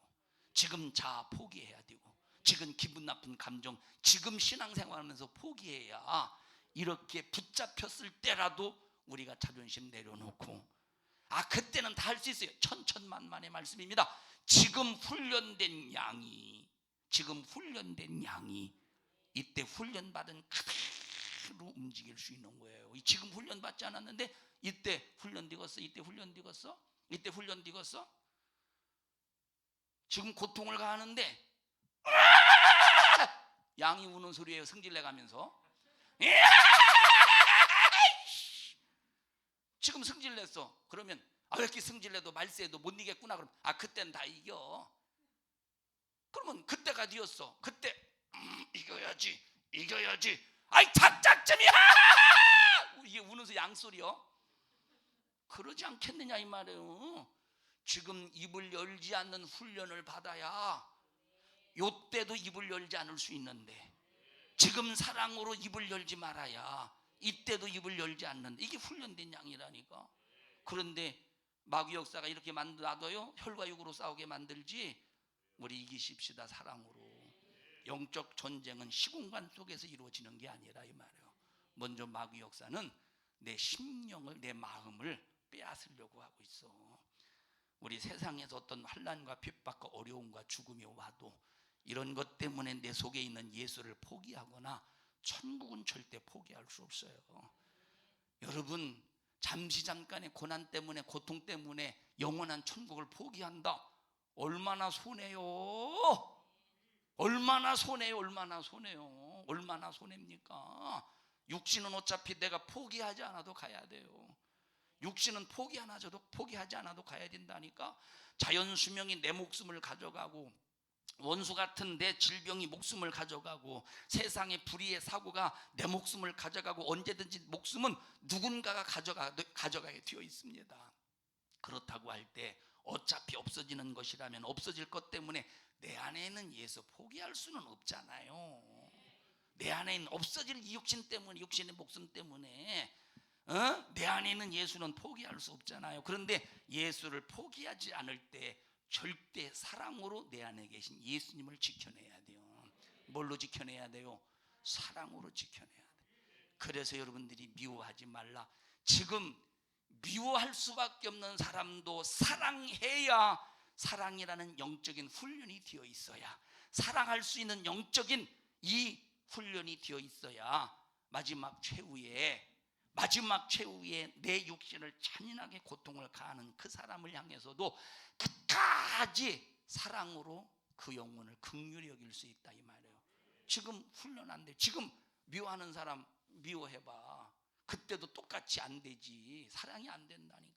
Speaker 1: 지금 자아 포기해야 되고, 지금 기분 나쁜 감정, 지금 신앙생활하면서 포기해야, 이렇게 붙잡혔을 때라도 우리가 자존심 내려놓고 그때는 다 할 수 있어요. 천천만만의 말씀입니다. 지금 훈련된 양이 이때 훈련받은 그대로 움직일 수 있는 거예요. 지금 훈련받지 않았는데 이때 훈련되겠어? 이때 훈련되겠어? 지금 고통을 가하는데 양이 우는 소리예요. 승질내가면서. 지금 승질냈어. 그러면 왜 이렇게 승질내도 말세도 못 이겼구나. 그럼 그땐 다 이겨. 그러면 그때가 뒤였어. 그때 이겨야지. 작작점이야. 이게 우는서 양소리요. 그러지 않겠느냐 이 말이에요. 지금 입을 열지 않는 훈련을 받아야 요때도 입을 열지 않을 수 있는데, 지금 사랑으로 입을 열지 말아야 이때도 입을 열지 않는데, 이게 훈련된 양이라니까. 그런데 마귀 역사가 이렇게 놔둬요. 혈과 육으로 싸우게 만들지. 우리 이기십시다. 사랑으로. 영적 전쟁은 시공간 속에서 이루어지는 게 아니라 이 말이에요. 먼저 마귀 역사는 내 심령을, 내 마음을 빼앗으려고 하고 있어. 우리 세상에서 어떤 환난과 핍박과 어려움과 죽음이 와도 이런 것 때문에 내 속에 있는 예수를 포기하거나 천국은 절대 포기할 수 없어요. 여러분, 잠깐의 고난 때문에, 고통 때문에 영원한 천국을 포기한다. 얼마나 손해요. 얼마나 손해입니까? 육신은 어차피 내가 포기하지 않아도 가야 돼요. 육신은 포기하지 않아도 가야 된다니까. 자연 수명이 내 목숨을 가져가고, 원수 같은 내 질병이 목숨을 가져가고, 세상의 불의의 사고가 내 목숨을 가져가고, 언제든지 목숨은 누군가가 가져가게 되어 있습니다. 그렇다고 할 때 어차피 없어지는 것이라면 없어질 것 때문에 내 안에 있는 예수 포기할 수는 없잖아요. 내 안에 있는 없어질 이 육신 때문에, 육신의 목숨 때문에 내 안에 있는 예수는 포기할 수 없잖아요. 그런데 예수를 포기하지 않을 때 절대 사랑으로 내 안에 계신 예수님을 지켜내야 돼요. 뭘로 지켜내야 돼요? 사랑으로 지켜내야 돼요. 그래서 여러분들이 미워하지 말라. 지금 미워할 수밖에 없는 사람도 사랑해야, 사랑이라는 영적인 훈련이 되어 있어야, 사랑할 수 있는 영적인 이 훈련이 되어 있어야 마지막 최후에 내 육신을 잔인하게 고통을 가하는 그 사람을 향해서도 끝까지 사랑으로 그 영혼을 긍휼히 여길 수 있다 이 말이에요. 지금 훈련 안 돼. 지금 미워하는 사람 미워해봐. 그때도 똑같이 안 되지. 사랑이 안 된다니까.